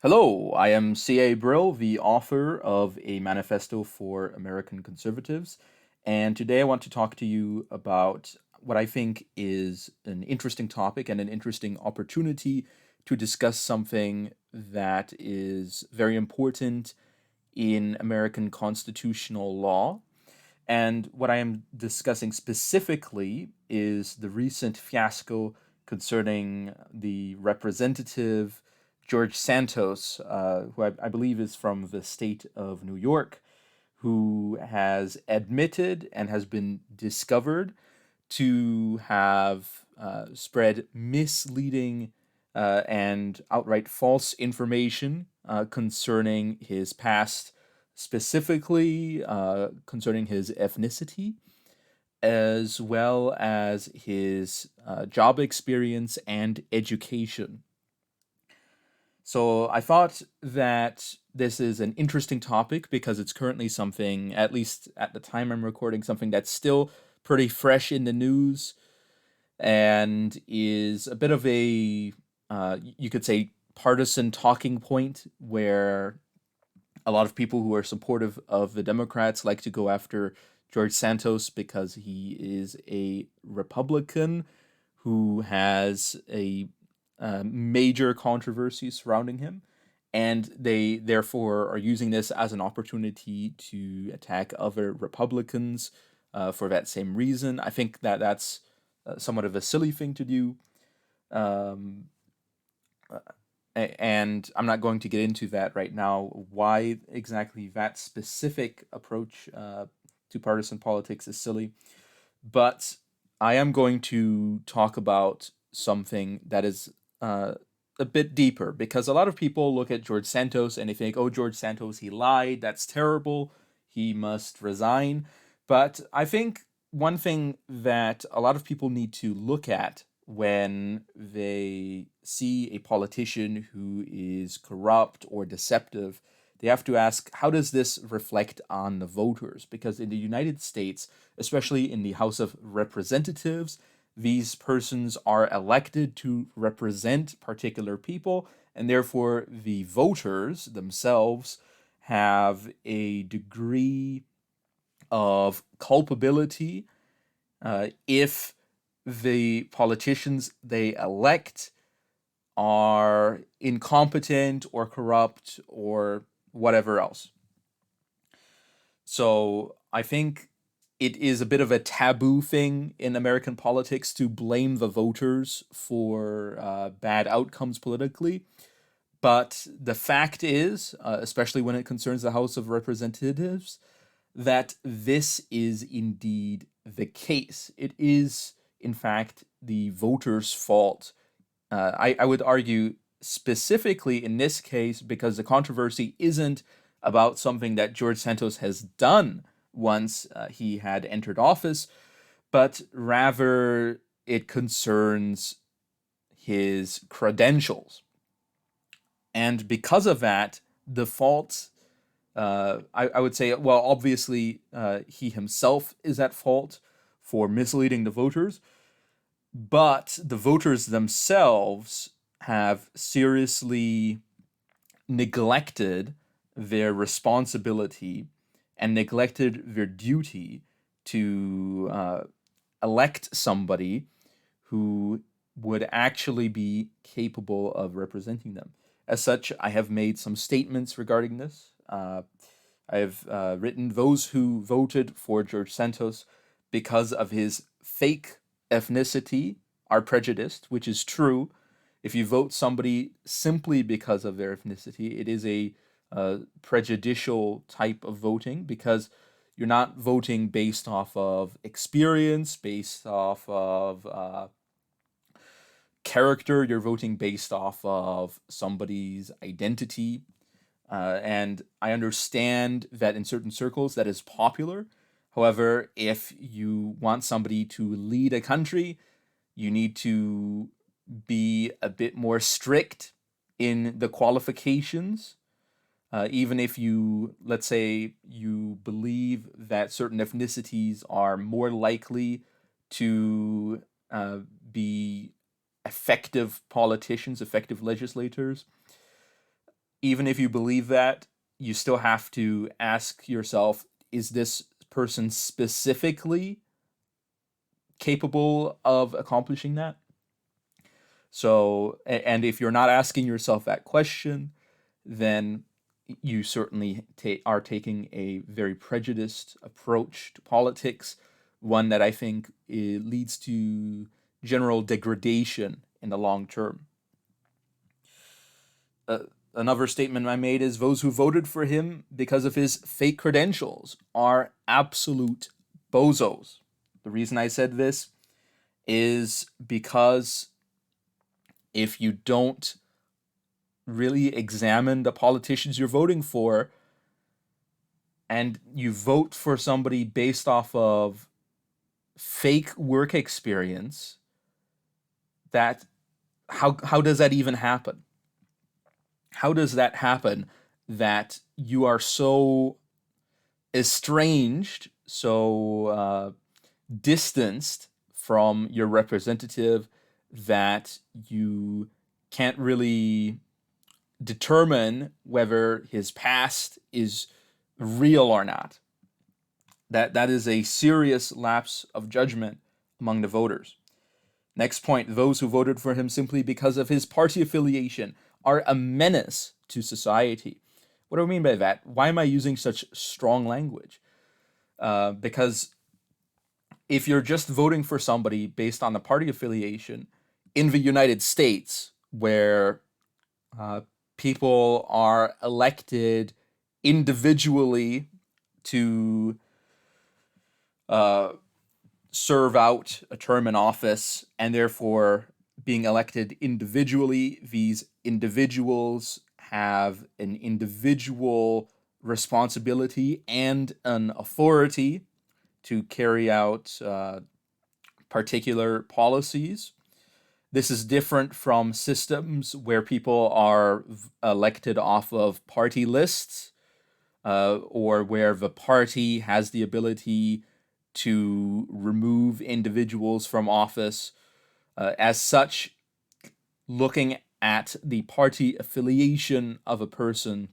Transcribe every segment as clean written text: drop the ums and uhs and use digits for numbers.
Hello, I am C.A. Brill, the author of a Manifesto for American Conservatives, and today I want to talk to you about what I think is an interesting topic and an interesting opportunity to discuss something that is very important in American constitutional law. And what I am discussing specifically is the recent fiasco concerning the representative George Santos, who I believe is from the state of New York, who has admitted and has been discovered to have spread misleading and outright false information concerning his past, specifically concerning his ethnicity, as well as his job experience and education. So I thought that this is an interesting topic because it's currently something, at least at the time I'm recording, something that's still pretty fresh in the news and is a bit of a, you could say, partisan talking point where a lot of people who are supportive of the Democrats like to go after George Santos because he is a Republican who has a major controversy surrounding him. And they therefore are using this as an opportunity to attack other Republicans for that same reason. I think that that's somewhat of a silly thing to do. Um, and I'm not going to get into that right now, why exactly that specific approach to partisan politics is silly. But I am going to talk about something that is a bit deeper because a lot of people look at George Santos and they think, oh, George Santos, he lied. That's terrible. He must resign. But I think one thing that a lot of people need to look at when they see a politician who is corrupt or deceptive, they have to ask, how does this reflect on the voters? Because in the United States, especially in the House of Representatives, these persons are elected to represent particular people, and therefore the voters themselves have a degree of culpability if the politicians they elect are incompetent or corrupt or whatever else. So I think it is a bit of a taboo thing in American politics to blame the voters for bad outcomes politically. But the fact is, especially when it concerns the House of Representatives, that this is indeed the case. It is, in fact, the voters' fault. I would argue specifically in this case because the controversy isn't about something that George Santos has done once he had entered office, but rather it concerns his credentials. And because of that, the fault, I would say, well, obviously, he himself is at fault for misleading the voters, but the voters themselves have seriously neglected their responsibility and neglected their duty to elect somebody who would actually be capable of representing them. As such, I have made some statements regarding this. I have written those who voted for George Santos because of his fake ethnicity are prejudiced, which is true. If you vote somebody simply because of their ethnicity, it is a prejudicial type of voting because you're not voting based off of experience, based off of character. You're voting based off of somebody's identity. And I understand that in certain circles that is popular. However, if you want somebody to lead a country, you need to be a bit more strict in the qualifications. Even if you, let's say, you believe that certain ethnicities are more likely to be effective politicians, effective legislators, even if you believe that, you still have to ask yourself, is this person specifically capable of accomplishing that? So, and if you're not asking yourself that question, then you certainly are taking a very prejudiced approach to politics, one that I think leads to general degradation in the long term. Uh, Another statement I made is those who voted for him because of his fake credentials are absolute bozos. The reason I said this is because if you don't really examine the politicians you're voting for and you vote for somebody based off of fake work experience, that how does that even happen? How does that happen that you are so estranged, so distanced from your representative that you can't really determine whether his past is real or not? That is a serious lapse of judgment among the voters. Next point, those who voted for him simply because of his party affiliation are a menace to society. What do I mean by that? Why am I using such strong language? Because if you're just voting for somebody based on the party affiliation in the United States, where uh, people are elected individually to uh, serve out a term in office, and therefore being elected individually, these individuals have an individual responsibility and an authority to carry out particular policies. This is different from systems where people are elected off of party lists, or where the party has the ability to remove individuals from office. As such, looking at the party affiliation of a person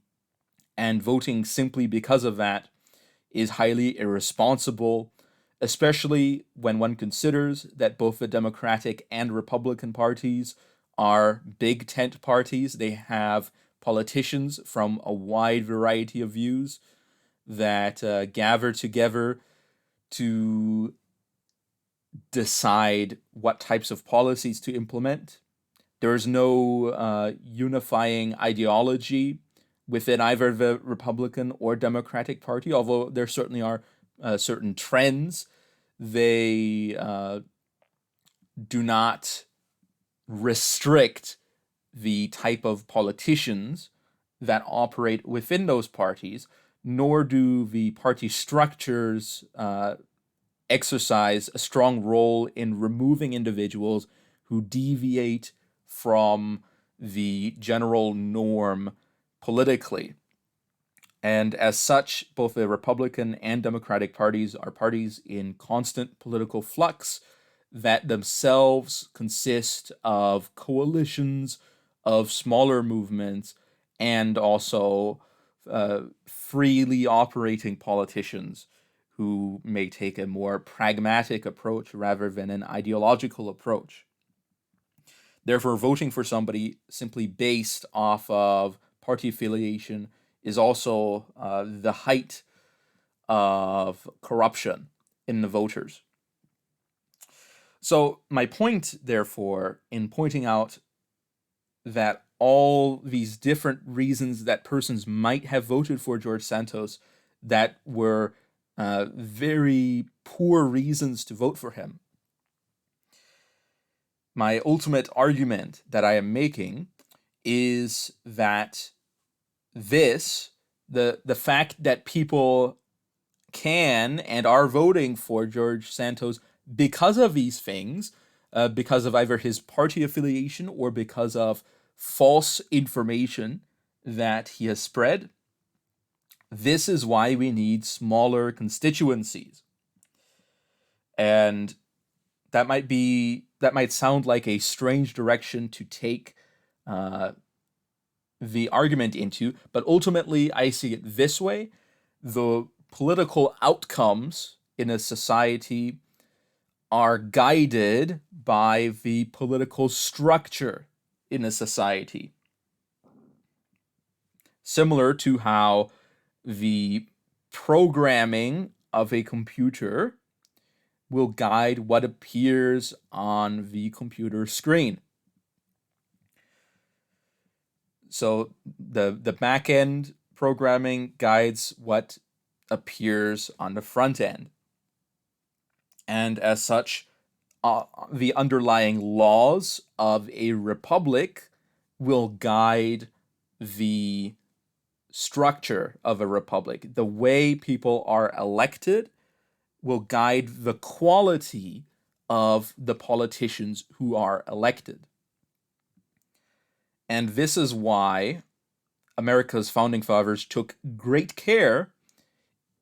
and voting simply because of that is highly irresponsible, especially when one considers that both the Democratic and Republican parties are big tent parties. They have politicians from a wide variety of views that gather together to decide what types of policies to implement. There is no unifying ideology within either the Republican or Democratic Party, although there certainly are certain trends. They do not restrict the type of politicians that operate within those parties, nor do the party structures exercise a strong role in removing individuals who deviate from the general norm politically. And as such, both the Republican and Democratic parties are parties in constant political flux that themselves consist of coalitions of smaller movements and also freely operating politicians who may take a more pragmatic approach rather than an ideological approach. Therefore, voting for somebody simply based off of party affiliation is also the height of corruption in the voters. So, my point, therefore, in pointing out that all these different reasons that persons might have voted for George Santos that were very poor reasons to vote for him. My ultimate argument that I am making is that the fact that people can and are voting for George Santos because of these things, because of either his party affiliation or because of false information that he has spread. This is why we need smaller constituencies. And that might sound like a strange direction to take the argument into, but ultimately I see it this way: the political outcomes in a society are guided by the political structure in a society. Similar to how the programming of a computer will guide what appears on the computer screen. So the back end programming guides what appears on the front end. And as such, the underlying laws of a republic will guide the structure of a republic. The way people are elected will guide the quality of the politicians who are elected. And this is why America's founding fathers took great care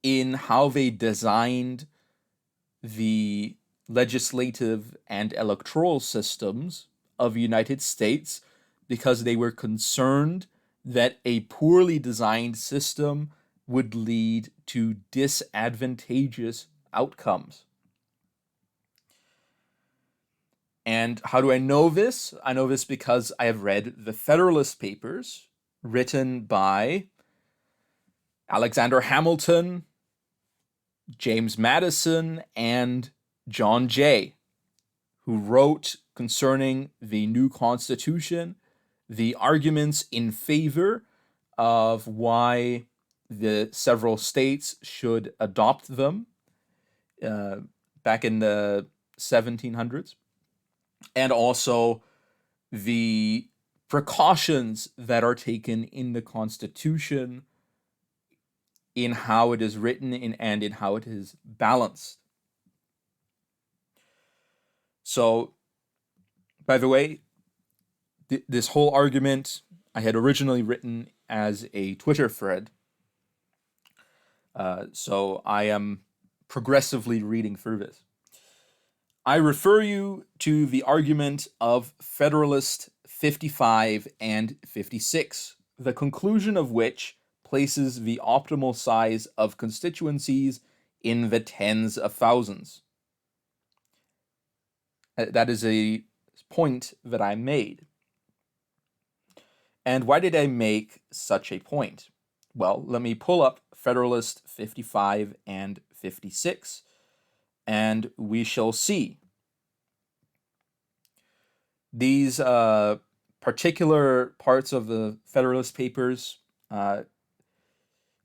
in how they designed the legislative and electoral systems of the United States, because they were concerned that a poorly designed system would lead to disadvantageous outcomes. And how do I know this? I know this because I have read the Federalist Papers written by Alexander Hamilton, James Madison, and John Jay, who wrote concerning the new Constitution, the arguments in favor of why the several states should adopt them back in the 1700s, and also the precautions that are taken in the Constitution in how it is written and in how it is balanced. So, by the way, this whole argument I had originally written as a Twitter thread. So I am progressively reading through this. I refer you to the argument of Federalist 55 and 56, the conclusion of which places the optimal size of constituencies in the tens of thousands. That is a point that I made. And why did I make such a point? Well, let me pull up Federalist 55 and 56, and we shall see. These particular parts of the Federalist Papers,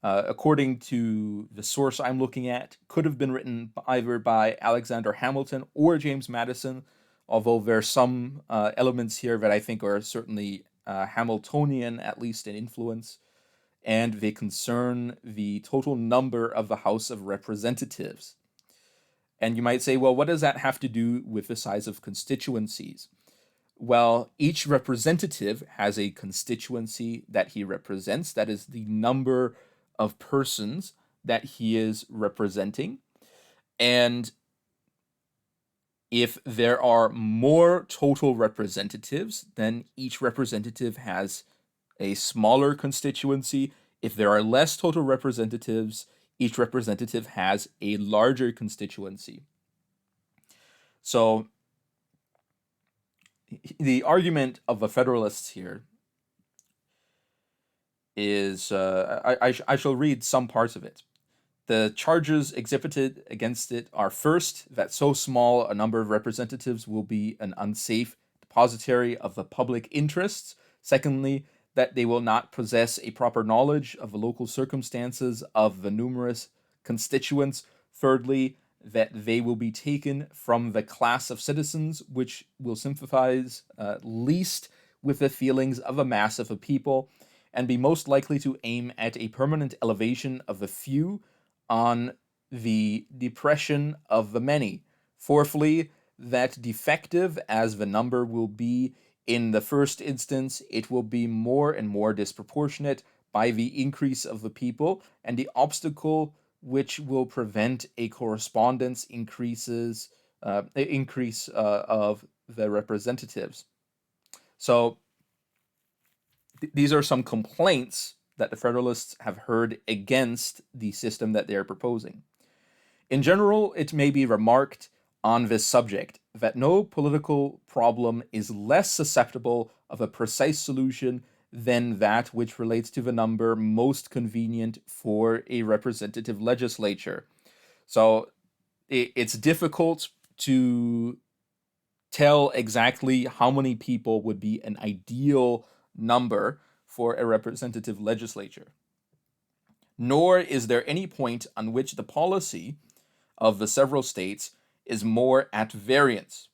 according to the source I'm looking at, could have been written either by Alexander Hamilton or James Madison, although there are some elements here that I think are certainly Hamiltonian, at least in influence, and they concern the total number of the House of Representatives. And you might say, well, what does that have to do with the size of constituencies? Well, each representative has a constituency that he represents. That is the number of persons that he is representing. And if there are more total representatives, then each representative has a smaller constituency. If there are less total representatives, each representative has a larger constituency. So the argument of the Federalists here is, I shall read some parts of it. The charges exhibited against it are, first, that so small a number of representatives will be an unsafe depositary of the public interests. Secondly, that they will not possess a proper knowledge of the local circumstances of the numerous constituents. Thirdly, that they will be taken from the class of citizens which will sympathize least with the feelings of a mass of a people, and be most likely to aim at a permanent elevation of the few on the depression of the many. Fourthly, that defective as the number will be in the first instance, it will be more and more disproportionate by the increase of the people, and the obstacle which will prevent a correspondence increase of the representatives. So these are some complaints that the Federalists have heard against the system that they're proposing. In general, it may be remarked on this subject that no political problem is less susceptible of a precise solution than that which relates to the number most convenient for a representative legislature. So it's difficult to tell exactly how many people would be an ideal number for a representative legislature. Nor is there any point on which the policy of the several states is more at variance.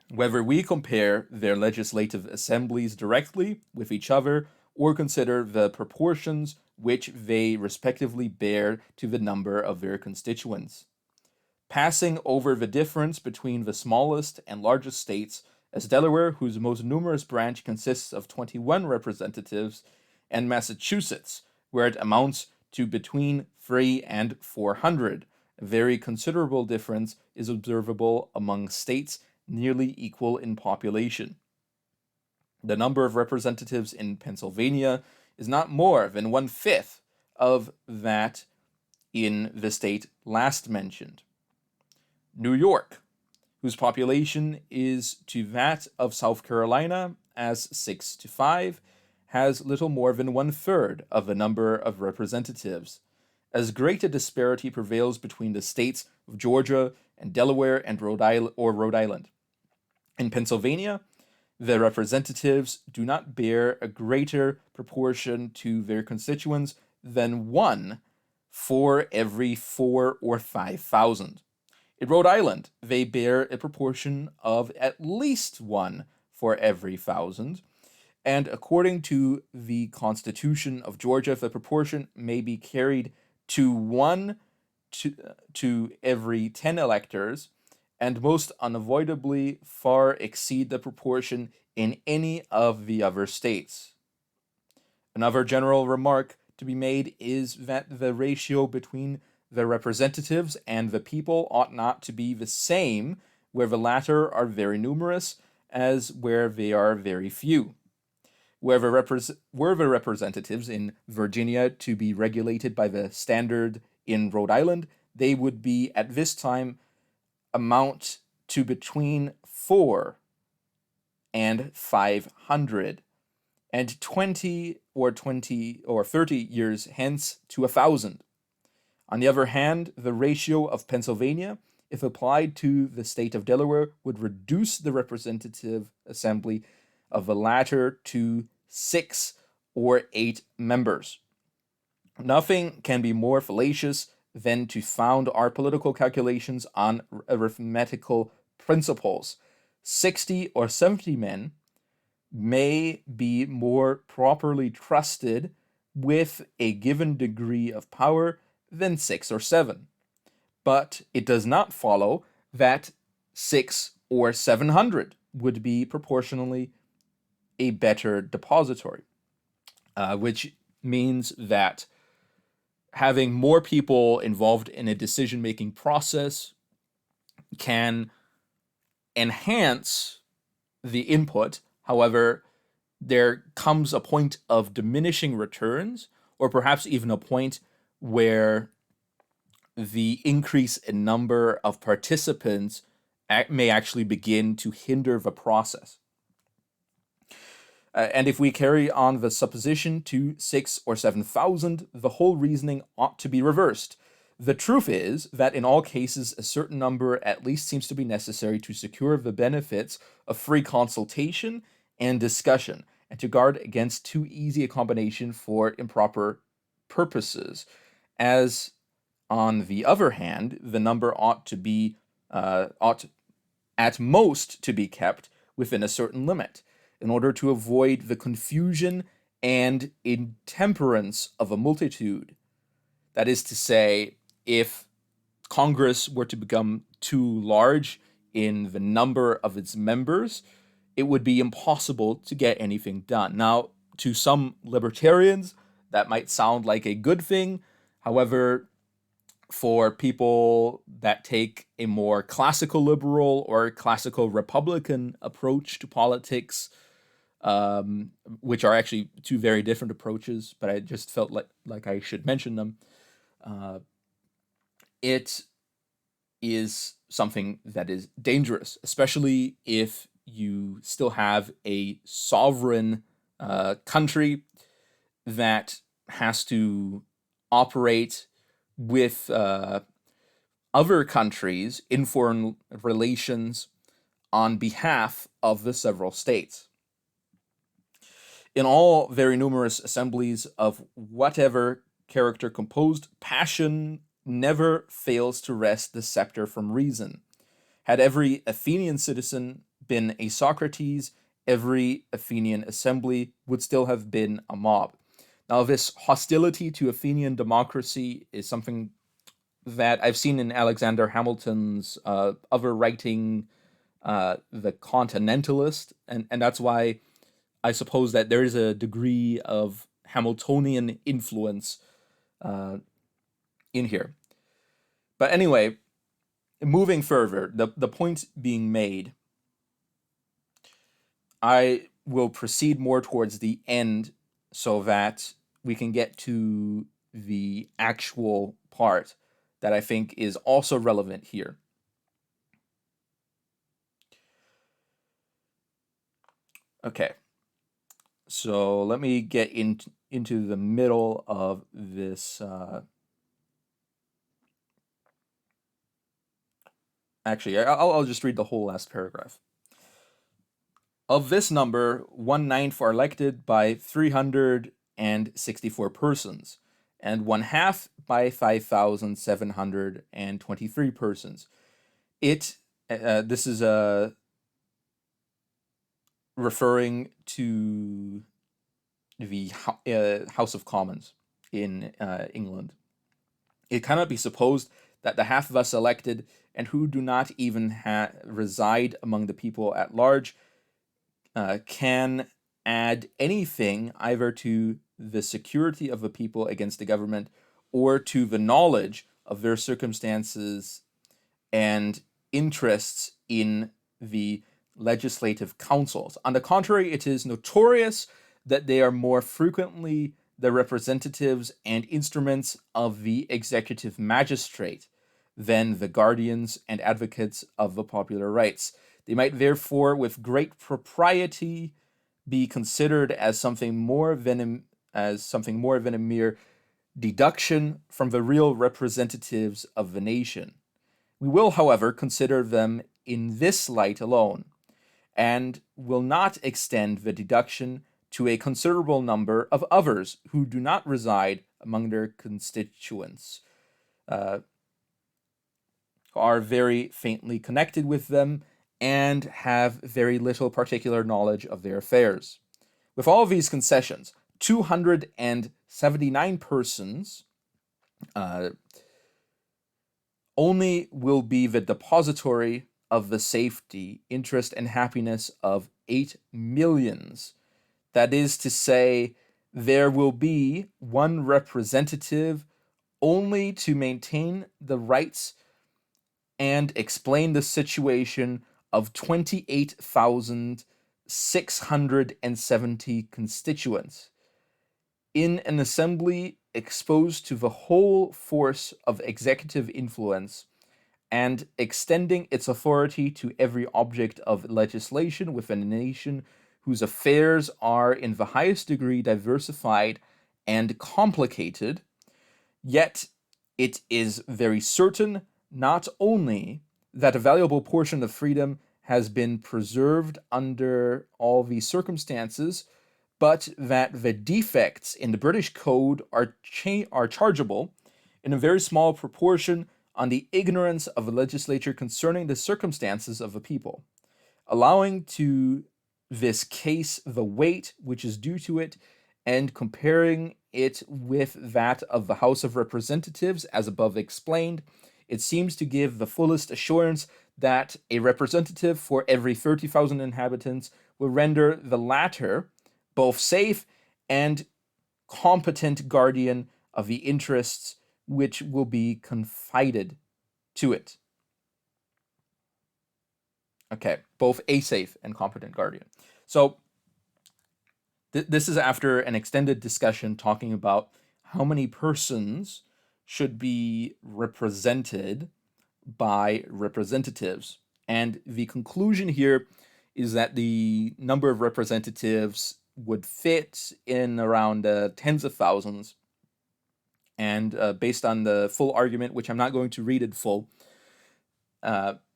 Whether we compare their legislative assemblies directly with each other or consider the proportions which they respectively bear to the number of their constituents. Passing over the difference between the smallest and largest states, as Delaware, whose most numerous branch consists of 21 representatives, and Massachusetts, where it amounts to between 3 and 400. A very considerable difference is observable among states nearly equal in population. The number of representatives in Pennsylvania is not more than 1/5 of that in the state last mentioned. New York, whose population is to that of South Carolina as 6-5, has little more than 1/3 of the number of representatives. As great a disparity prevails between the states of Georgia and Delaware and Rhode Island. In Pennsylvania, the representatives do not bear a greater proportion to their constituents than 1 for every 4 or 5,000. In Rhode Island, they bear a proportion of at least 1 for every 1,000, and according to the Constitution of Georgia, the proportion may be carried to 1 to every 10 electors, and most unavoidably far exceed the proportion in any of the other states. Another general remark to be made is that the ratio between the representatives and the people ought not to be the same where the latter are very numerous as where they are very few. Were the representatives in Virginia to be regulated by the standard in Rhode Island, they would be at this time amount to between 4 and 500, and 20 or 30 years hence to 1,000. On the other hand, the ratio of Pennsylvania, if applied to the state of Delaware, would reduce the representative assembly of the latter to 6 or 8 members. Nothing can be more fallacious than to found our political calculations on arithmetical principles. 60 or 70 men may be more properly trusted with a given degree of power than 6 or 7. But it does not follow that 6 or 700 would be proportionally a better depository, which means that having more people involved in a decision-making process can enhance the input. However, there comes a point of diminishing returns, or perhaps even a point where the increase in number of participants may actually begin to hinder the process. And if we carry on the supposition to 6 or 7,000, the whole reasoning ought to be reversed. The truth is that in all cases, a certain number at least seems to be necessary to secure the benefits of free consultation and discussion, and to guard against too easy a combination for improper purposes. As on the other hand, the number ought at most to be kept within a certain limit, in order to avoid the confusion and intemperance of a multitude. That is to say, if Congress were to become too large in the number of its members, it would be impossible to get anything done. Now, to some libertarians, that might sound like a good thing. However, for people that take a more classical liberal or classical Republican approach to politics, um, which are actually two very different approaches, but I just felt like I should mention them. Uh, it is something that is dangerous, especially if you still have a sovereign country that has to operate with other countries in foreign relations on behalf of the several states. In all very numerous assemblies of whatever character composed, passion never fails to wrest the scepter from reason. Had every Athenian citizen been a Socrates, every Athenian assembly would still have been a mob. Now, this hostility to Athenian democracy is something that I've seen in Alexander Hamilton's other writing, The Continentalist, and that's why I suppose that there is a degree of Hamiltonian influence uh, in here. But anyway, moving further, the point being made, I will proceed more towards the end so that we can get to the actual part that I think is also relevant here. Okay, so let me get into the middle of this. Actually, I'll just read the whole last paragraph. Of this number, 1/9 are elected by 364 persons, and 1/2 by 5,723 persons. This is referring to the House of Commons in England. It cannot be supposed that the half of us elected and who do not even reside among the people at large can add anything either to the security of the people against the government or to the knowledge of their circumstances and interests in the legislative councils. On the contrary, it is notorious that they are more frequently the representatives and instruments of the executive magistrate than the guardians and advocates of the popular rights. They might therefore, with great propriety, be considered as something more than a mere deduction from the real representatives of the nation. We will, however, consider them in this light alone, and will not extend the deduction to a considerable number of others who do not reside among their constituents, are very faintly connected with them, and have very little particular knowledge of their affairs. With all of these concessions, 279 persons only will be the depository of the safety, interest, and happiness of 8 millions. That is to say, there will be one representative only to maintain the rights and explain the situation of 28,670 constituents. In an assembly exposed to the whole force of executive influence and extending its authority to every object of legislation within a nation whose affairs are in the highest degree diversified and complicated, yet it is very certain not only that a valuable portion of freedom has been preserved under all these circumstances, but that the defects in the British Code are chargeable in a very small proportion on the ignorance of the legislature concerning the circumstances of the people. Allowing to this case the weight which is due to it, and comparing it with that of the House of Representatives, as above explained, it seems to give the fullest assurance that a representative for every 30,000 inhabitants will render the latter both safe and competent guardian of the interests which will be confided to it. Okay, both a safe and competent guardian. So This is after an extended discussion talking about how many persons should be represented by representatives. And the conclusion here is that the number of representatives would fit in around tens of thousands. And based on the full argument, which I'm not going to read in full,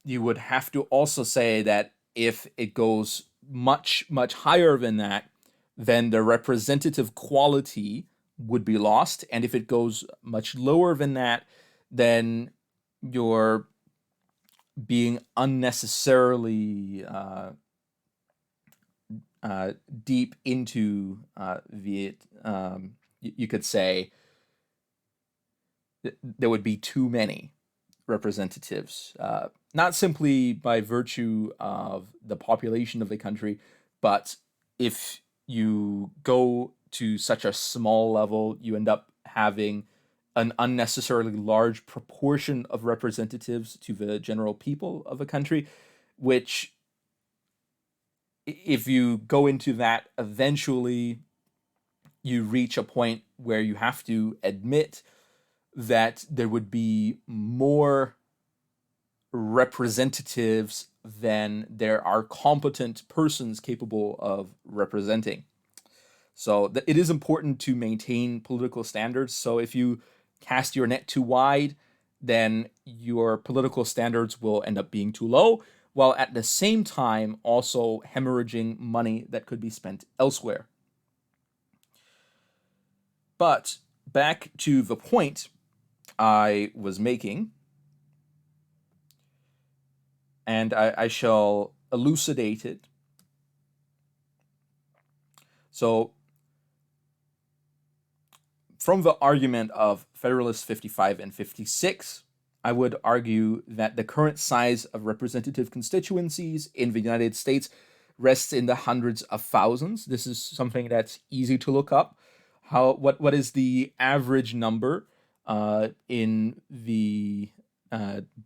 you would have to also say that if it goes much, much higher than that, then the representative quality would be lost. And if it goes much lower than that, then you're being unnecessarily deep into the, you could say, there would be too many representatives, not simply by virtue of the population of the country, but if you go to such a small level, you end up having an unnecessarily large proportion of representatives to the general people of a country, which, if you go into that, eventually you reach a point where you have to admit that there would be more representatives than there are competent persons capable of representing. So it is important to maintain political standards. So if you cast your net too wide, then your political standards will end up being too low, while at the same time also hemorrhaging money that could be spent elsewhere. But back to the point I was making, and I shall elucidate it. So, from the argument of Federalists 55 and 56, I would argue that the current size of representative constituencies in the United States rests in the hundreds of thousands. This is something that's easy to look up. What is the average number in the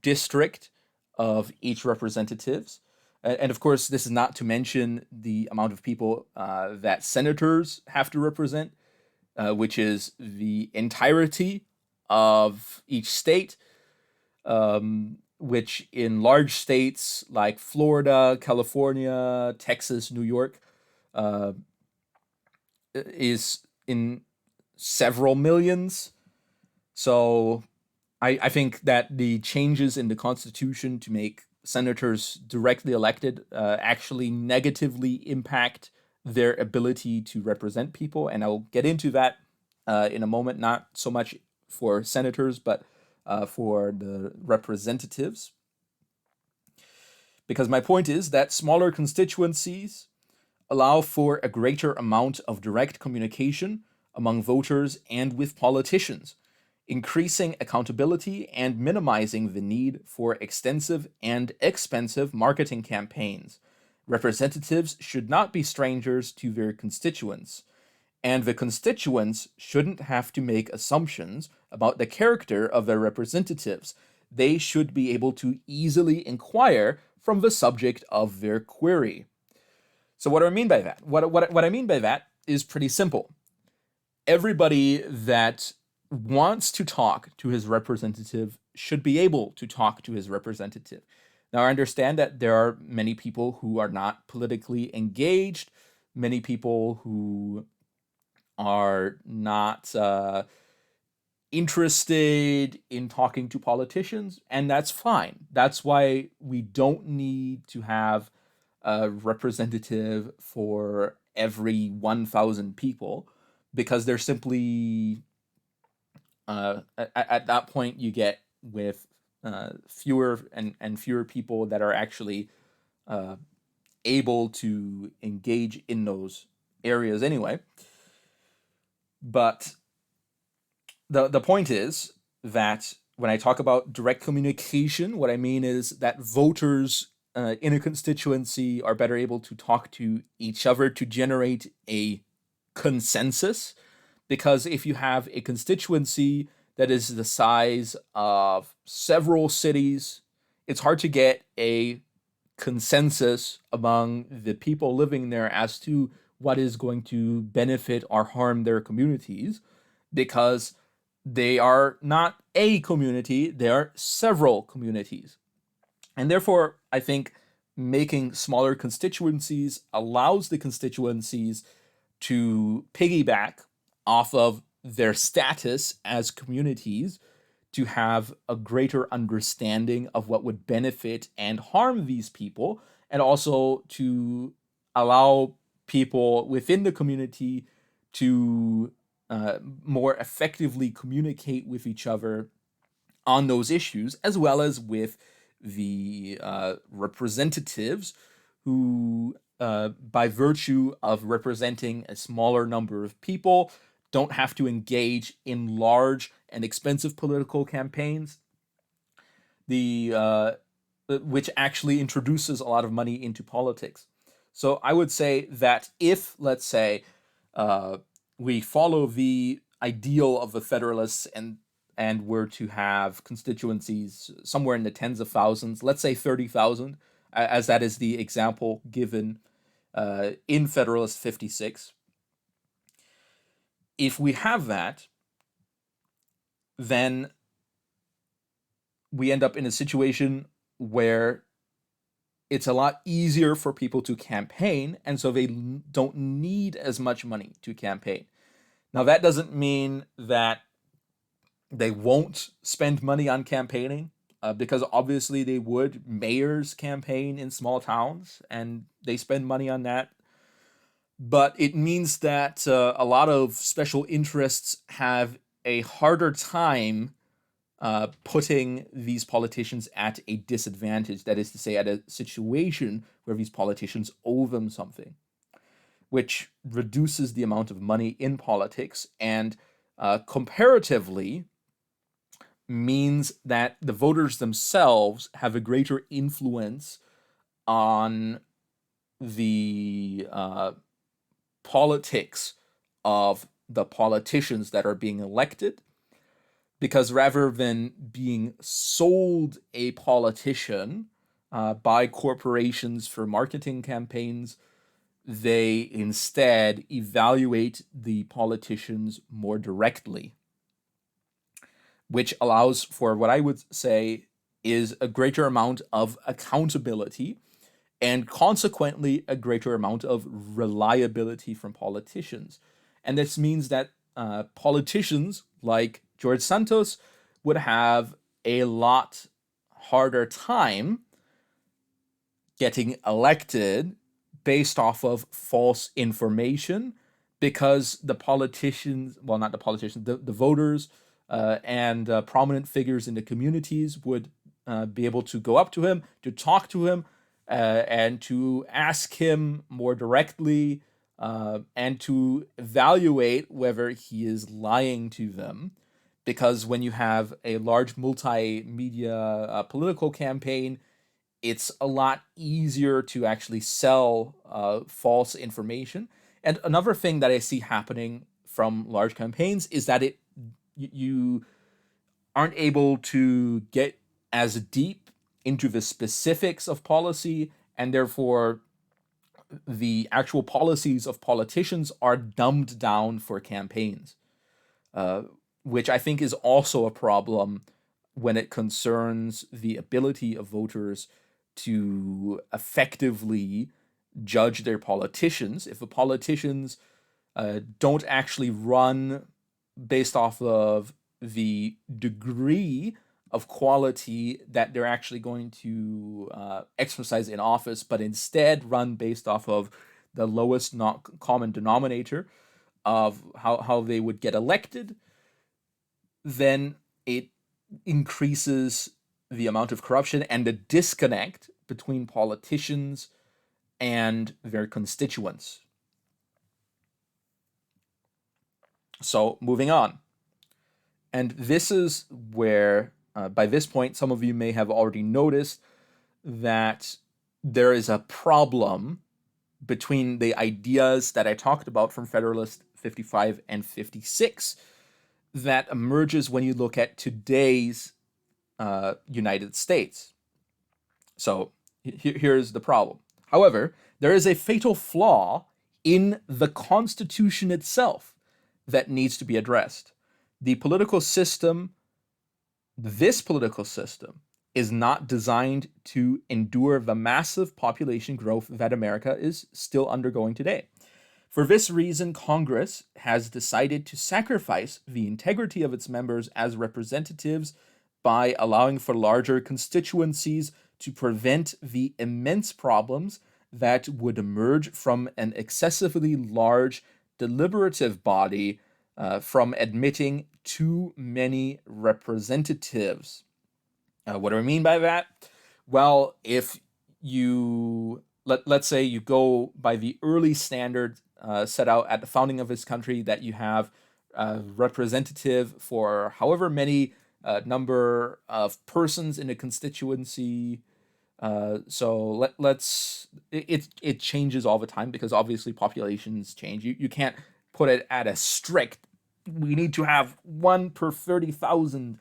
district of each representatives? And of course, this is not to mention the amount of people that senators have to represent, which is the entirety of each state, which in large states like Florida, California, Texas, New York, is in several millions. So I think that the changes in the Constitution to make senators directly elected actually negatively impact their ability to represent people. And I'll get into that in a moment, not so much for senators, but for the representatives. Because my point is that smaller constituencies allow for a greater amount of direct communication among voters and with politicians, increasing accountability and minimizing the need for extensive and expensive marketing campaigns. Representatives should not be strangers to their constituents, and the constituents shouldn't have to make assumptions about the character of their representatives. They should be able to easily inquire from the subject of their query. So what do I mean by that? What I mean by that is pretty simple. Everybody that wants to talk to his representative should be able to talk to his representative. Now, I understand that there are many people who are not politically engaged, many people who are not interested in talking to politicians, and that's fine. That's why we don't need to have a representative for every 1,000 people, because they're simply at that point you get with fewer and fewer people that are actually able to engage in those areas anyway. But the point is that when I talk about direct communication, what I mean is that voters in a constituency are better able to talk to each other to generate a consensus. Because if you have a constituency that is the size of several cities, it's hard to get a consensus among the people living there as to what is going to benefit or harm their communities, because they are not a community, they are several communities. And therefore, I think making smaller constituencies allows the constituencies to piggyback off of their status as communities to have a greater understanding of what would benefit and harm these people, and also to allow people within the community to more effectively communicate with each other on those issues, as well as with the representatives who, by virtue of representing a smaller number of people, don't have to engage in large and expensive political campaigns, the which actually introduces a lot of money into politics. So I would say that if, let's say, uh, we follow the ideal of the Federalists and were to have constituencies somewhere in the tens of thousands, let's say 30,000, as that is the example given in Federalist 56. If we have that, then we end up in a situation where it's a lot easier for people to campaign, and so they don't need as much money to campaign. Now, that doesn't mean that they won't spend money on campaigning, because obviously they would. Mayors campaign in small towns, and they spend money on that. But it means that a lot of special interests have a harder time putting these politicians at a disadvantage. That is to say, at a situation where these politicians owe them something, which reduces the amount of money in politics and comparatively means that the voters themselves have a greater influence on the politics of the politicians that are being elected, because rather than being sold a politician by corporations for marketing campaigns, they instead evaluate the politicians more directly, which allows for what I would say is a greater amount of accountability and consequently a greater amount of reliability from politicians. And this means that politicians like George Santos would have a lot harder time getting elected based off of false information, because the politicians, well, not the politicians, the voters and prominent figures in the communities would be able to go up to him, to talk to him, and to ask him more directly, and to evaluate whether he is lying to them. Because when you have a large multimedia political campaign, it's a lot easier to actually sell false information. And another thing that I see happening from large campaigns is that you aren't able to get as deep into the specifics of policy, and therefore the actual policies of politicians are dumbed down for campaigns, uh, which I think is also a problem when it concerns the ability of voters to effectively judge their politicians. If the politicians don't actually run based off of the degree of quality that they're actually going to exercise in office, but instead run based off of the lowest not common denominator of how they would get elected, then it increases the amount of corruption and the disconnect between politicians and their constituents. So, moving on. And this is where, by this point, some of you may have already noticed that there is a problem between the ideas that I talked about from Federalist 55 and 56 that emerges when you look at today's United States. So here's the problem. However, there is a fatal flaw in the Constitution itself that needs to be addressed. The political system, this political system, is not designed to endure the massive population growth that America is still undergoing today. For this reason, Congress has decided to sacrifice the integrity of its members as representatives by allowing for larger constituencies to prevent the immense problems that would emerge from an excessively large deliberative body from admitting too many representatives. What do I mean by that? Well, if you let's say you go by the early standard set out at the founding of this country, that you have a representative for however many number of persons in a constituency. It changes all the time because obviously populations change. You can't put it at a strict. We need to have one per 30,000,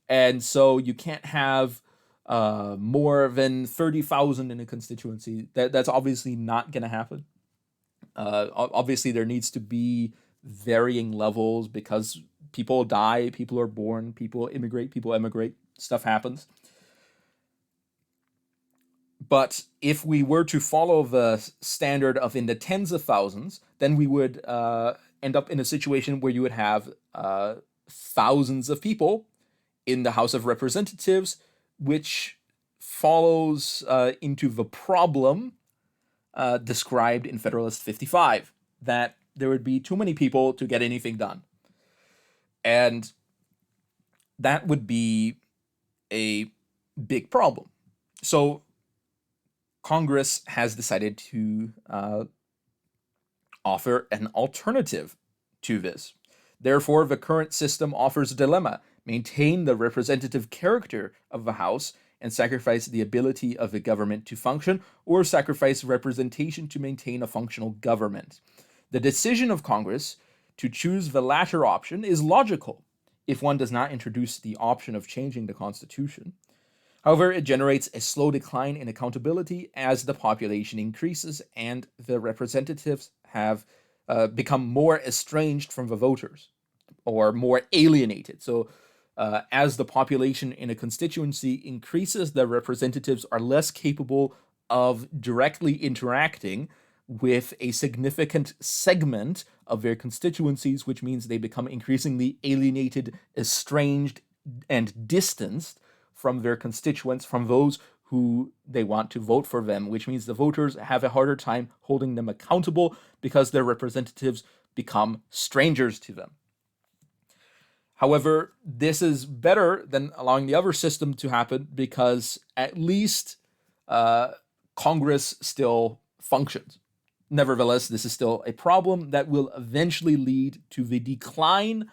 and so you can't have more than 30,000 in a constituency. That's obviously not going to happen. Obviously, there needs to be varying levels because people die, people are born, people emigrate, stuff happens. But if we were to follow the standard of in the tens of thousands, then we would end up in a situation where you would have thousands of people in the House of Representatives, which follows into the problem described in Federalist 55, that there would be too many people to get anything done. And that would be a big problem. So Congress has decided to offer an alternative to this. Therefore, the current system offers a dilemma: maintain the representative character of the House and sacrifice the ability of the government to function, or sacrifice representation to maintain a functional government. The decision of Congress to choose the latter option is logical if one does not introduce the option of changing the Constitution. However, it generates a slow decline in accountability as the population increases and the representatives have become more estranged from the voters or more alienated. So, as the population in a constituency increases, the representatives are less capable of directly interacting with a significant segment of their constituencies, which means they become increasingly alienated, estranged, and distanced from their constituents, from those who they want to vote for them, which means the voters have a harder time holding them accountable because their representatives become strangers to them. However, this is better than allowing the other system to happen because at least Congress still functions. Nevertheless, this is still a problem that will eventually lead to the decline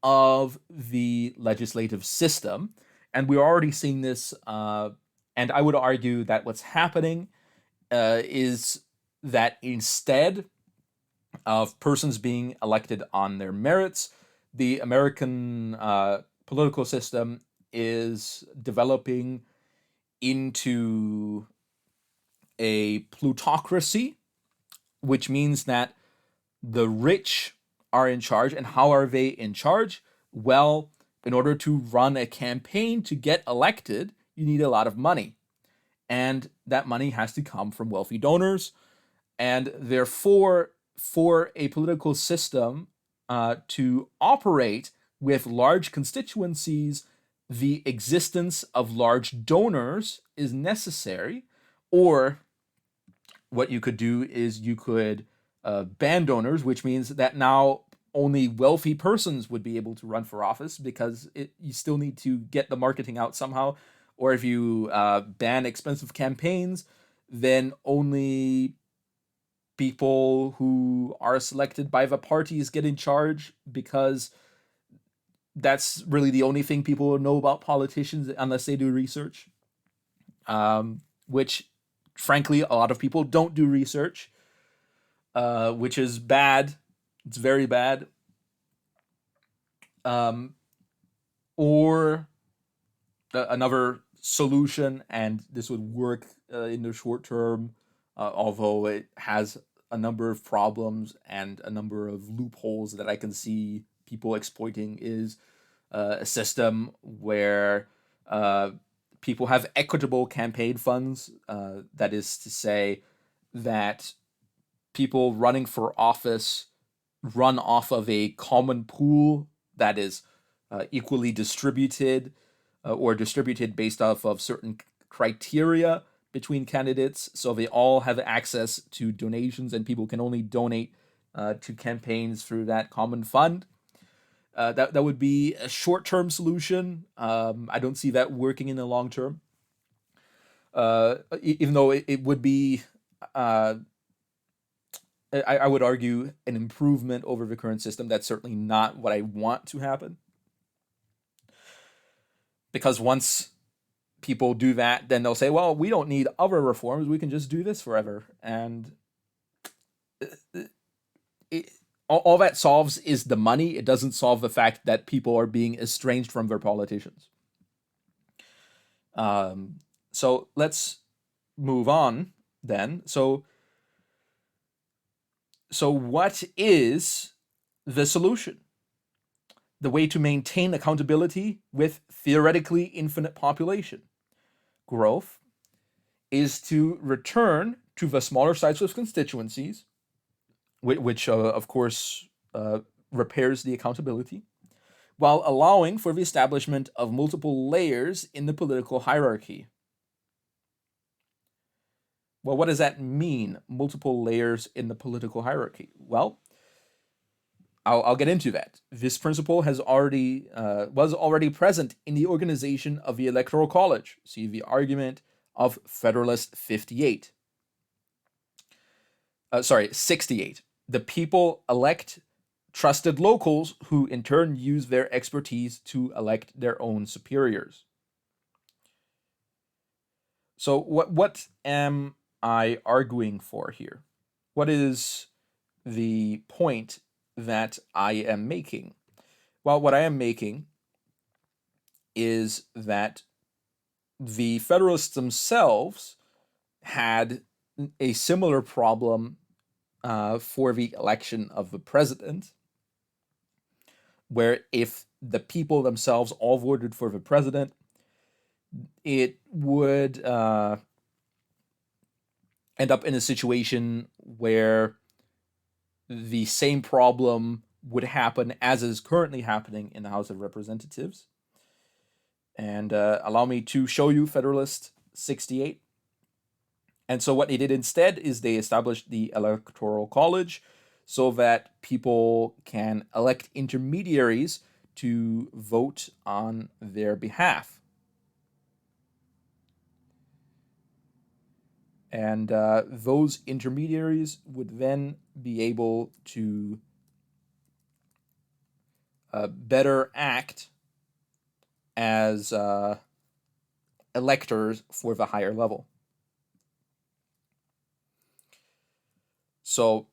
of the legislative system. And we're already seeing this, and I would argue that what's happening is that instead of persons being elected on their merits, the American political system is developing into a plutocracy, which means that the rich are in charge. And how are they in charge? Well, in order to run a campaign to get elected, you need a lot of money. And that money has to come from wealthy donors. And therefore, for a political system to operate with large constituencies, the existence of large donors is necessary. Or what you could do is you could ban donors, which means that now only wealthy persons would be able to run for office because you still need to get the marketing out somehow. Or if you ban expensive campaigns, then only people who are selected by the parties get in charge, because that's really the only thing people know about politicians unless they do research, which frankly a lot of people don't do research, which is bad. It's very bad. Or another solution, and this would work in the short term, although it has a number of problems and a number of loopholes that I can see people exploiting is a system where people have equitable campaign funds. That is to say, that people running for office run off of a common pool that is equally distributed or distributed based off of certain criteria between candidates. So they all have access to donations, and people can only donate to campaigns through that common fund. That would be a short-term solution. I don't see that working in the long term. Even though it would be, I would argue, an improvement over the current system. That's certainly not what I want to happen. Because once people do that, then they'll say, well, we don't need other reforms. We can just do this forever. And all that solves is the money. It doesn't solve the fact that people are being estranged from their politicians. So let's move on then. So what is the solution? The way to maintain accountability with theoretically infinite population growth is to return to the smaller size of constituencies, which of course repairs the accountability, while allowing for the establishment of multiple layers in the political hierarchy. Well, what does that mean, multiple layers in the political hierarchy? Well, I'll get into that. This principle was already present in the organization of the Electoral College. See the argument of Federalist 68. 68. The people elect trusted locals who in turn use their expertise to elect their own superiors. So what am I arguing for here? What is the point that I am making? Well, what I am making is that the Federalists themselves had a similar problem for the election of the president, where if the people themselves all voted for the president, it would end up in a situation where the same problem would happen as is currently happening in the House of Representatives. And allow me to show you Federalist 68. And so what they did instead is they established the Electoral College so that people can elect intermediaries to vote on their behalf. And those intermediaries would then be able to better act as electors for the higher level. So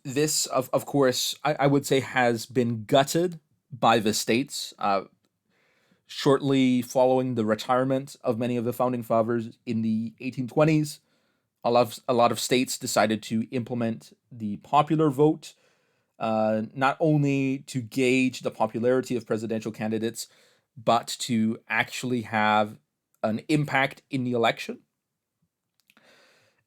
this, of course, I would say has been gutted by the states shortly following the retirement of many of the founding fathers in the 1820s. A lot of states decided to implement the popular vote, not only to gauge the popularity of presidential candidates, but to actually have an impact in the election.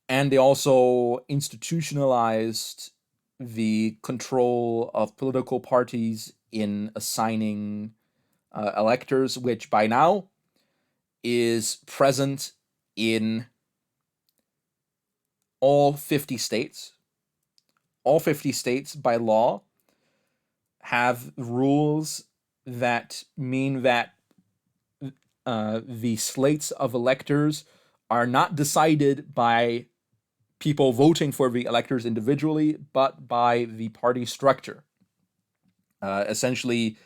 And they also institutionalized the control of political parties in assigning electors, which by now is present in all 50 states. All 50 states by law have rules that mean that the slates of electors are not decided by people voting for the electors individually, but by the party structure. Essentially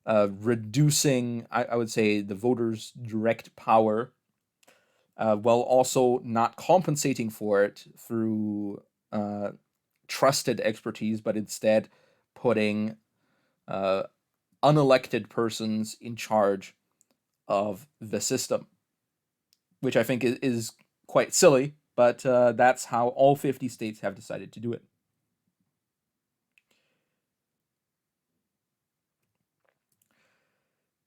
reducing, I would say, the voters' direct power, while also not compensating for it through trusted expertise, but instead putting unelected persons in charge of the system. which I think is quite silly, but that's how all 50 states have decided to do it.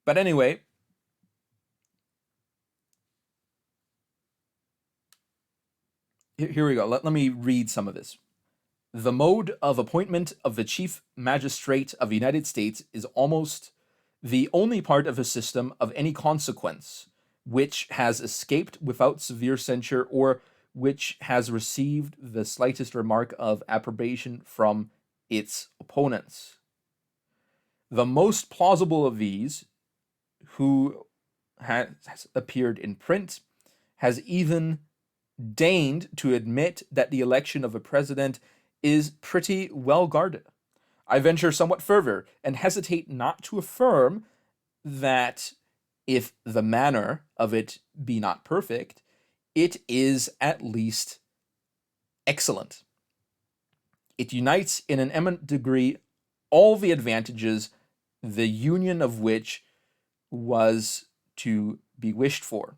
But anyway, here we go. Let me read some of this. The mode of appointment of the Chief Magistrate of the United States is almost the only part of a system of any consequence which has escaped without severe censure or which has received the slightest remark of approbation from its opponents. The most plausible of these, who has appeared in print, has even deigned to admit that the election of a president is pretty well guarded. I venture somewhat further and hesitate not to affirm that if the manner of it be not perfect, it is at least excellent. It unites in an eminent degree all the advantages, the union of which was to be wished for.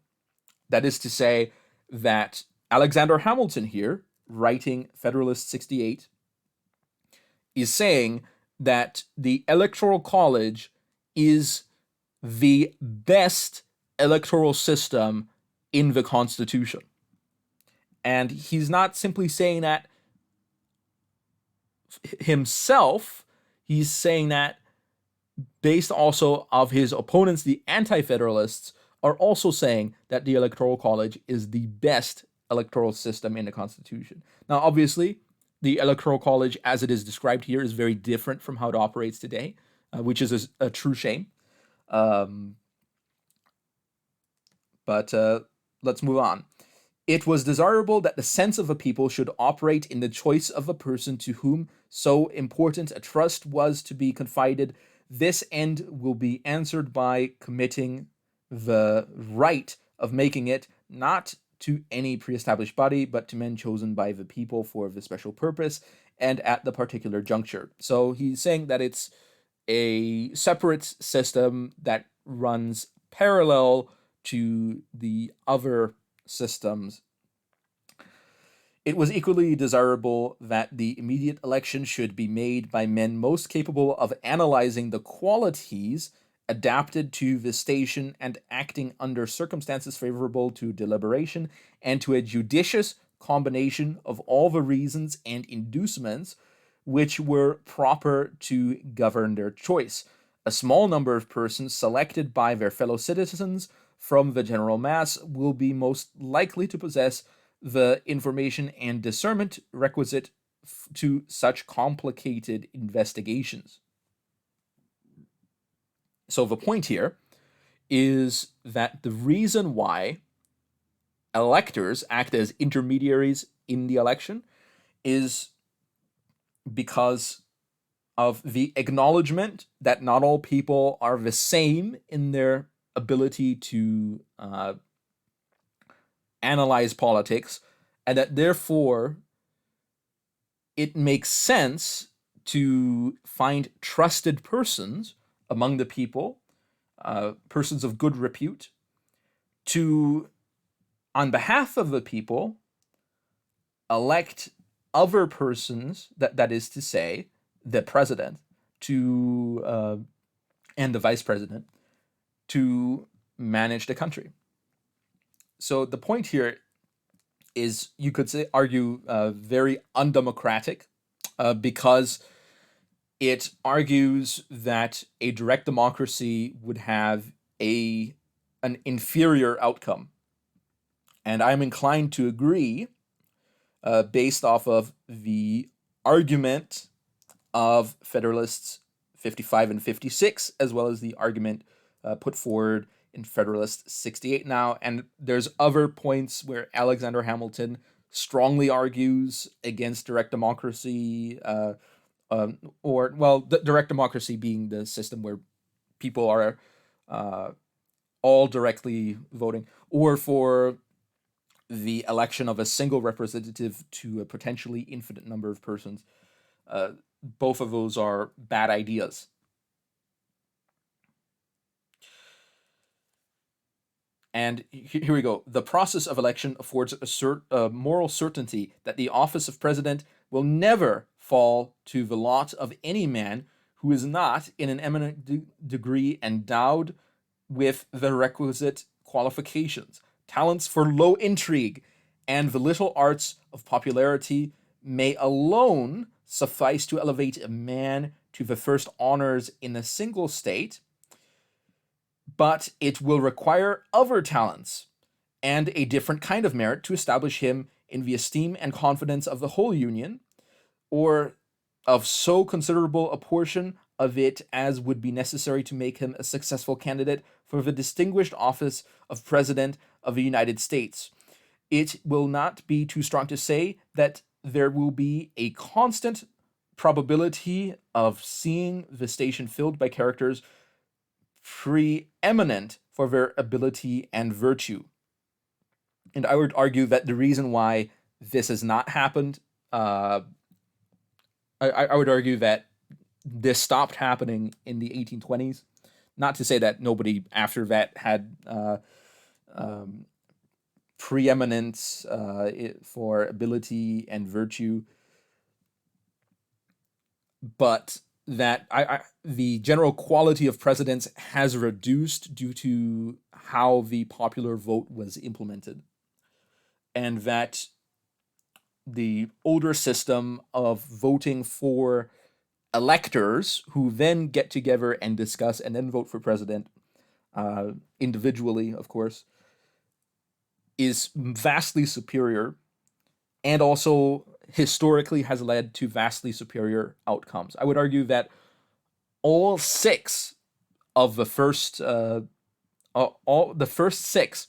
That is to say, that Alexander Hamilton here, writing Federalist 68, is saying that the Electoral College is the best electoral system in the Constitution. And he's not simply saying that himself, he's saying that based also of his opponents, the anti-federalists, are also saying that the Electoral College is the best electoral system in the Constitution. Now, obviously, the Electoral College, as it is described here, is very different from how it operates today, which is a true shame. But let's move on. It was desirable that the sense of a people should operate in the choice of a person to whom so important a trust was to be confided. This end will be answered by committing the right of making it not to any pre-established body, but to men chosen by the people for the special purpose and at the particular juncture. So he's saying that it's a separate system that runs parallel to the other systems. It was equally desirable that the immediate election should be made by men most capable of analyzing the qualities adapted to the station and acting under circumstances favorable to deliberation and to a judicious combination of all the reasons and inducements which were proper to govern their choice. A small number of persons selected by their fellow citizens from the general mass will be most likely to possess the information and discernment requisite to such complicated investigations. So the point here is that the reason why electors act as intermediaries in the election is because of the acknowledgement that not all people are the same in their ability to analyze politics, and that therefore it makes sense to find trusted persons among the people, persons of good repute, to, on behalf of the people, elect other persons, that is to say, the president, to and the vice president, to manage the country. So the point here is, you could say, argue very undemocratic, because it argues that a direct democracy would have an inferior outcome. And I'm inclined to agree, based off of the argument of Federalists 55 and 56, as well as the argument put forward in Federalist 68 now. And there's other points where Alexander Hamilton strongly argues against direct democracy, direct democracy being the system where people are all directly voting, or for the election of a single representative to a potentially infinite number of persons. Both of those are bad ideas. And here we go. The process of election affords a moral certainty that the office of president will never fall to the lot of any man who is not in an eminent degree endowed with the requisite qualifications, talents for low intrigue, and the little arts of popularity may alone suffice to elevate a man to the first honors in a single state, but it will require other talents and a different kind of merit to establish him in the esteem and confidence of the whole Union, or of so considerable a portion of it as would be necessary to make him a successful candidate for the distinguished office of President of the United States. It will not be too strong to say that there will be a constant probability of seeing the station filled by characters preeminent for their ability and virtue. And I would argue that the reason why this has not happened, I would argue that this stopped happening in the 1820s. Not to say that nobody after that had preeminence for ability and virtue, but that the general quality of presidents has reduced due to how the popular vote was implemented, and that the older system of voting for electors who then get together and discuss and then vote for president individually, of course, is vastly superior, and also historically has led to vastly superior outcomes. I would argue that all six of the first, all the first six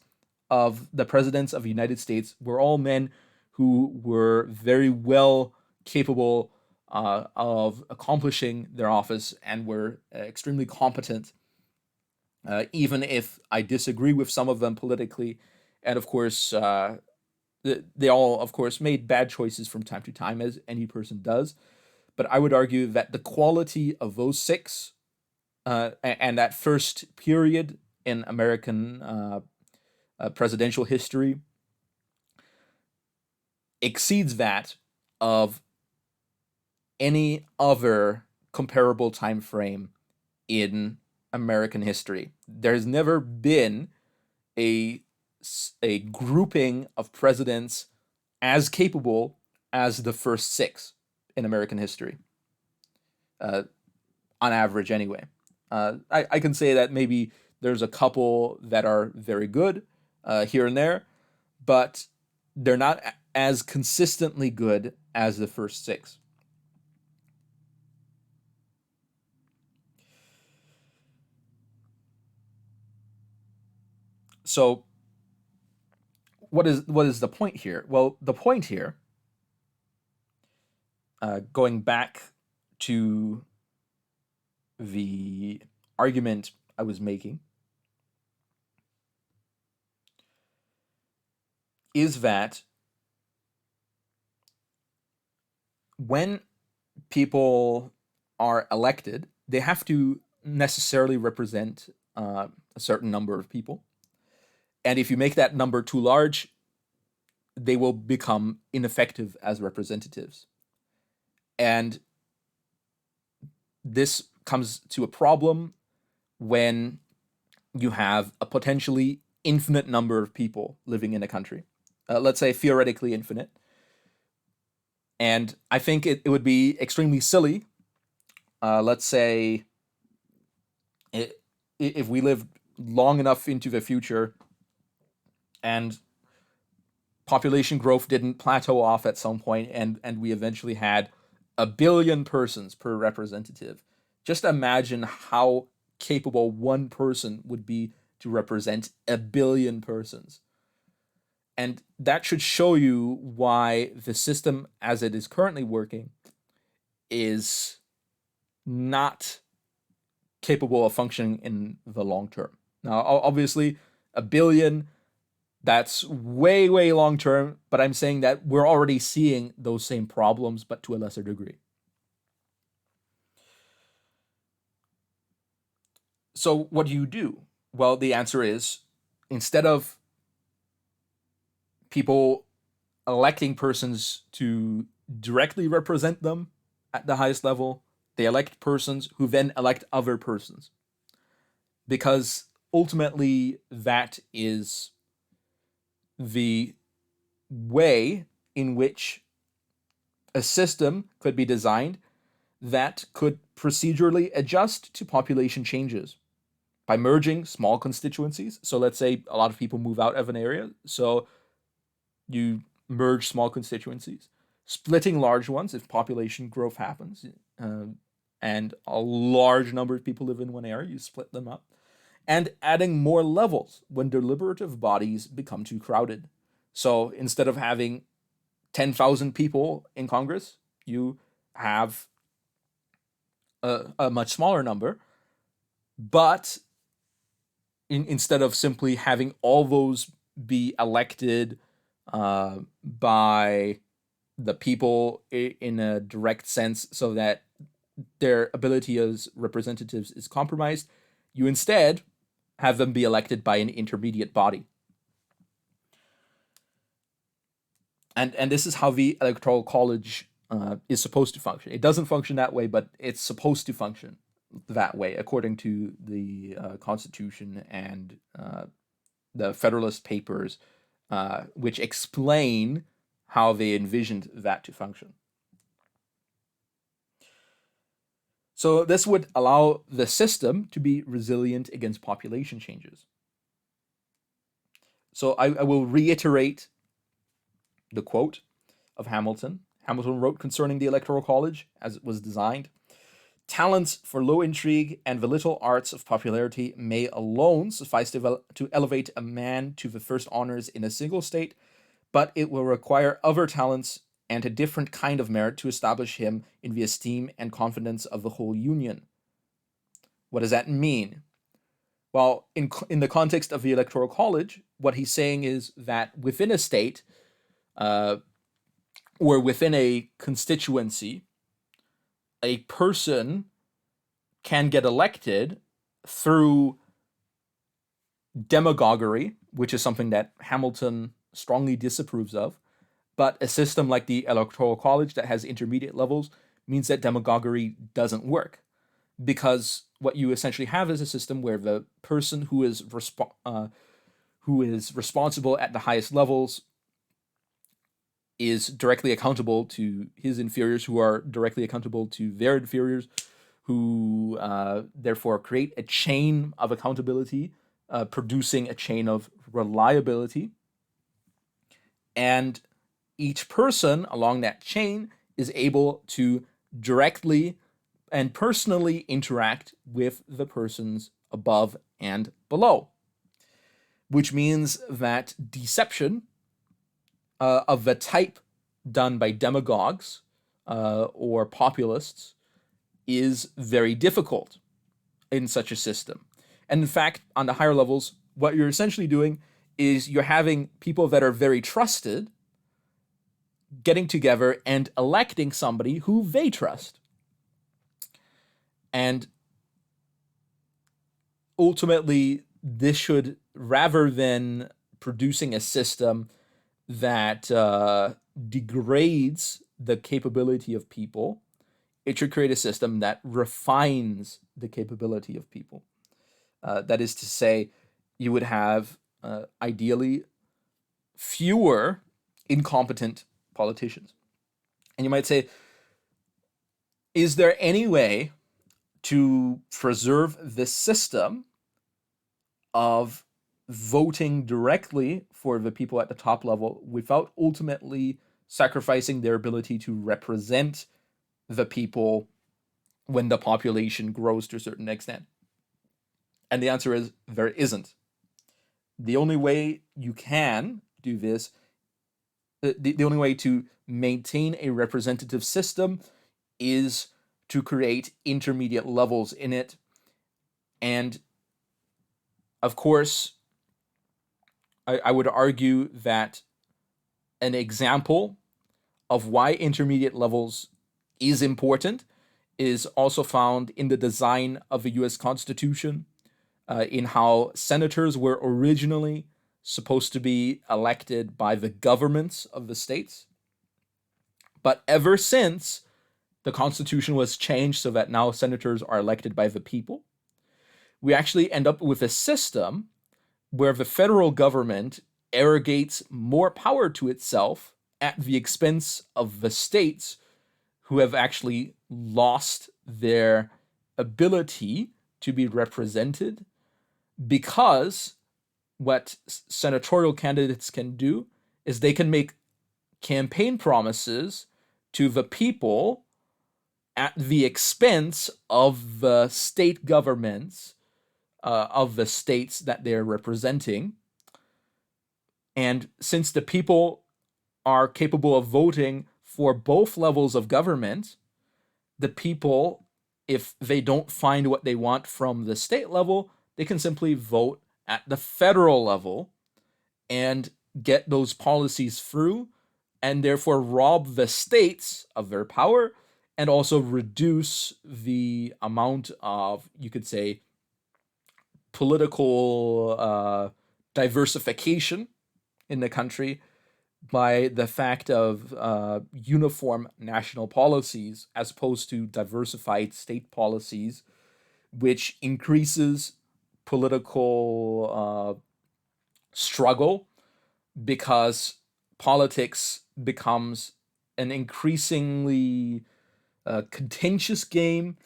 of the presidents of the United States were all men who were very well capable of accomplishing their office and were extremely competent, even if I disagree with some of them politically. And of course, they all, of course, made bad choices from time to time, as any person does. But I would argue that the quality of those six and that first period in American presidential history exceeds that of any other comparable time frame in American history. There's never been a grouping of presidents as capable as the first six in American history, on average, anyway. I can say that maybe there's a couple that are very good here and there, but they're not as consistently good as the first six. So, what is the point here? Well, the point here, going back to the argument I was making, is that when people are elected, they have to necessarily represent a certain number of people. And if you make that number too large, they will become ineffective as representatives. And this comes to a problem when you have a potentially infinite number of people living in a country. Let's say theoretically infinite. And I think it would be extremely silly. Let's say if we live long enough into the future and population growth didn't plateau off at some point, and we eventually had 1 billion persons per representative. Just imagine how capable one person would be to represent 1 billion persons. And that should show you why the system as it is currently working is not capable of functioning in the long term. Now, obviously, 1 billion, that's way, way long term, but I'm saying that we're already seeing those same problems, but to a lesser degree. So, what do you do? Well, the answer is instead of people electing persons to directly represent them at the highest level, they elect persons who then elect other persons. Because ultimately, that is the way in which a system could be designed that could procedurally adjust to population changes by merging small constituencies. So let's say a lot of people move out of an area, so you merge small constituencies, splitting large ones if population growth happens, and a large number of people live in one area, you split them up, and adding more levels when deliberative bodies become too crowded. So instead of having 10,000 people in Congress, you have a much smaller number, but instead of simply having all those be elected by the people in a direct sense so that their ability as representatives is compromised, you instead have them be elected by an intermediate body. And this is how the Electoral College is supposed to function. It doesn't function that way, but it's supposed to function that way according to the Constitution and the Federalist Papers, which explain how they envisioned that to function. So this would allow the system to be resilient against population changes. So I will reiterate the quote of Hamilton. Hamilton wrote concerning the Electoral College as it was designed: "Talents for low intrigue and the little arts of popularity may alone suffice to elevate a man to the first honors in a single state, but it will require other talents and a different kind of merit to establish him in the esteem and confidence of the whole Union." What does that mean? Well, in the context of the Electoral College, what he's saying is that within a state, or within a constituency, a person can get elected through demagoguery, which is something that Hamilton strongly disapproves of. But a system like the Electoral College that has intermediate levels means that demagoguery doesn't work, because what you essentially have is a system where the person who is responsible at the highest levels is directly accountable to his inferiors, who are directly accountable to their inferiors, who therefore create a chain of accountability, producing a chain of reliability. And each person along that chain is able to directly and personally interact with the persons above and below, which means that deception of the type done by demagogues or populists is very difficult in such a system. And in fact, on the higher levels, what you're essentially doing is you're having people that are very trusted getting together and electing somebody who they trust. And ultimately, this should, rather than producing a system that degrades the capability of people, it should create a system that refines the capability of people. That is to say, you would have ideally fewer incompetent politicians. And you might say, is there any way to preserve this system of voting directly for the people at the top level without ultimately sacrificing their ability to represent the people when the population grows to a certain extent? And the answer is there isn't. The only way you can do this, the only way to maintain a representative system is to create intermediate levels in it. And of course, I would argue that an example of why intermediate levels is important is also found in the design of the US Constitution. in how senators were originally supposed to be elected by the governments of the states. But ever since the Constitution was changed so that now senators are elected by the people, we actually end up with a system where the federal government arrogates more power to itself at the expense of the states who have actually lost their ability to be represented, because what senatorial candidates can do is they can make campaign promises to the people at the expense of the state governments of the states that they're representing. And since the people are capable of voting for both levels of government, the people, if they don't find what they want from the state level, they can simply vote at the federal level and get those policies through, and therefore rob the states of their power and also reduce the amount of, you could say, political diversification in the country by the fact of uniform national policies as opposed to diversified state policies, which increases political struggle because politics becomes an increasingly contentious game,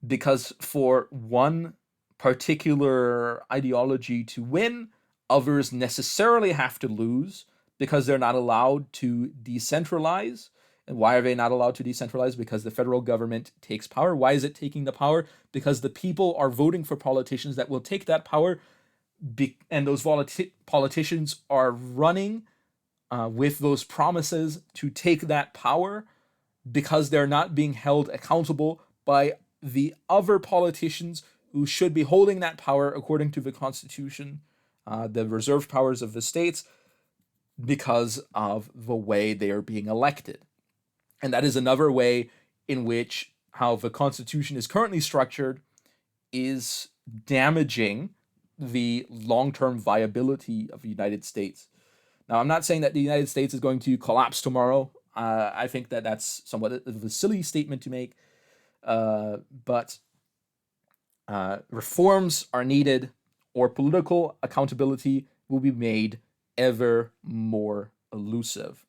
because for one particular ideology to win, others necessarily have to lose because they're not allowed to decentralize. And why are they not allowed to decentralize? Because the federal government takes power. Why is it taking the power? Because the people are voting for politicians that will take that power, and those politicians are running with those promises to take that power because they're not being held accountable by the other politicians who should be holding that power according to the Constitution, the reserved powers of the states, because of the way they are being elected. And that is another way in which how the Constitution is currently structured is damaging the long-term viability of the United States. Now, I'm not saying that the United States is going to collapse tomorrow. I think that that's somewhat of a silly statement to make. But reforms are needed, or political accountability will be made ever more elusive.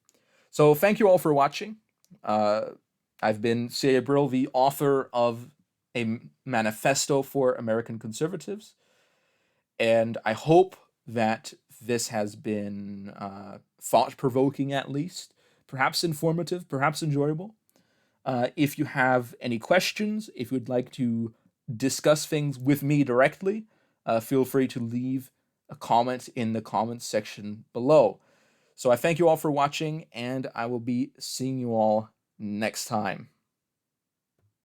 So thank you all for watching. I've been C.A. Brill, the author of a Manifesto for American Conservatives, and I hope that this has been thought-provoking, at least, perhaps informative, perhaps enjoyable. If you have any questions, if you'd like to discuss things with me directly, feel free to leave a comment in the comments section below. So I thank you all for watching, and I will be seeing you all next time.